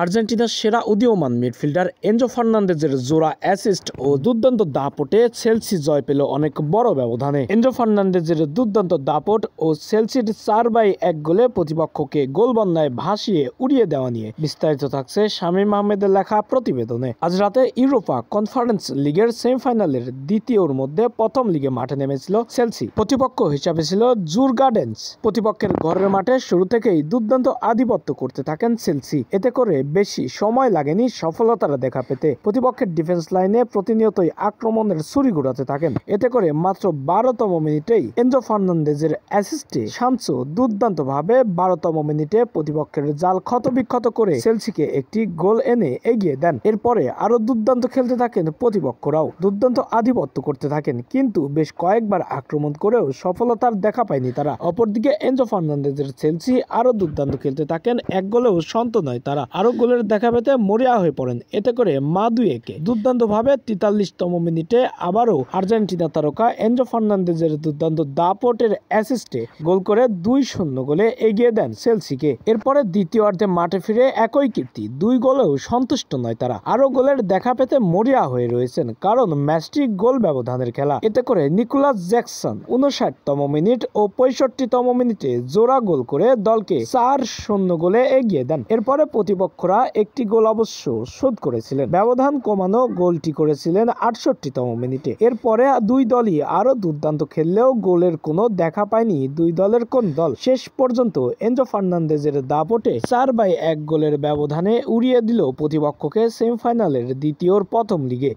আর্জেন্টিনার সেরা উদীয়মান মিডফিল্ডার এনজো ফার্নান্দেজের জোড়া অ্যাসিস্ট ও দুর্দান্ত দাপটে চেলসি জয় পেল অনেক বড় ব্যবধানে। এনজো ফার্নান্দেজের দুর্দান্ত দাপট ও চেলসির 4-1 গোলে প্রতিপক্ষকে গোলবন্যায় ভাসিয়ে উড়িয়ে দেওয়া নিয়ে বিস্তারিত থাকছে শামীম আহমেদের লেখা প্রতিবেদনে। আজ রাতে ইউরোপা কনফারেন্স লিগের সেমিফাইনালের দ্বিতীয়র মধ্যে প্রথম লিগে মাঠে নেমেছিল চেলসি। প্রতিপক্ষ হিসাবে ছিল জুরগার্ডেন্স। প্রতিপক্ষের ঘরের মাঠে শুরু থেকেই দুর্দান্ত আধিপত্য করতে থাকেন চেলসি। এতে করে বেশি সময় লাগেনি সফলতার দেখা পেতে। প্রতিপক্ষের ডিফেন্স লাইনে প্রতিনিয়তই আক্রমণের ছুরি ঘোরাতে থাকেন। এতে করে মাত্র 12তম মিনিটেই এনজো ফার্নান্দেজের অ্যাসিস্টে সানচো দুর্দান্তভাবে 12তম মিনিটে প্রতিপক্ষের জাল ক্ষতবিক্ষত করে চেলসিকে একটি গোল এনে এগিয়ে দেন। এরপরে আরো দুর্দান্ত খেলতে থাকেন প্রতিপক্ষরাও, দুর্দান্ত আধিপত্য করতে থাকেন, কিন্তু বেশ কয়েকবার আক্রমণ করেও সফলতার দেখা পায়নি তারা। অপরদিকে এনজো ফার্নান্দেজের চেলসি আরো দুর্দান্ত খেলতে থাকেন। এক গোলেও শান্ত নয় তারা, আরো গোলের দেখা পেতে মরিয়া হয়ে পড়েন। এতে করে মা দুয়েকে দুর্দান্তভাবে 43তম মিনিটে আবারও আর্জেন্টিনা তারকা এনজো ফার্নান্দেজের দুর্দান্ত দাপটের অ্যাসিস্টে গোল করে 2-0 গোলে এগিয়ে দেন চেলসিকে। এরপরে দ্বিতীয়ার্ধে মাঠে ফিরে একই কীর্তি, 2 গোলেও সন্তুষ্ট নয় তারা, আরো গোলের দেখা পেতে মরিয়া হয়ে রয়েছেন, কারণ ম্যাচটি গোল ব্যবধানের খেলা। এতে করে নিকোলাস জ্যাকসন 59তম মিনিট ও 65তম মিনিটে জোড়া গোল করে দলকে 4-0 গোলে এগিয়ে দেন। এরপরে প্রতিপক্ষরা একটি গোল অবশ্য শোধ করেছিলেন। ব্যবধান কমানো গোলটি করেছিলেন 68তম মিনিটে। এরপরে দুই দলই আরো দুর্দান্ত খেললেও গোলের কোনো দেখা পায়নি দুই দলের কোন দল। শেষ পর্যন্ত এনজো ফার্নান্দেজের দাপটে 4-1 গোলের ব্যবধানে উড়িয়ে দিল প্রতিপক্ষকে সেমিফাইনালের দ্বিতীয়র প্রথম লিগে।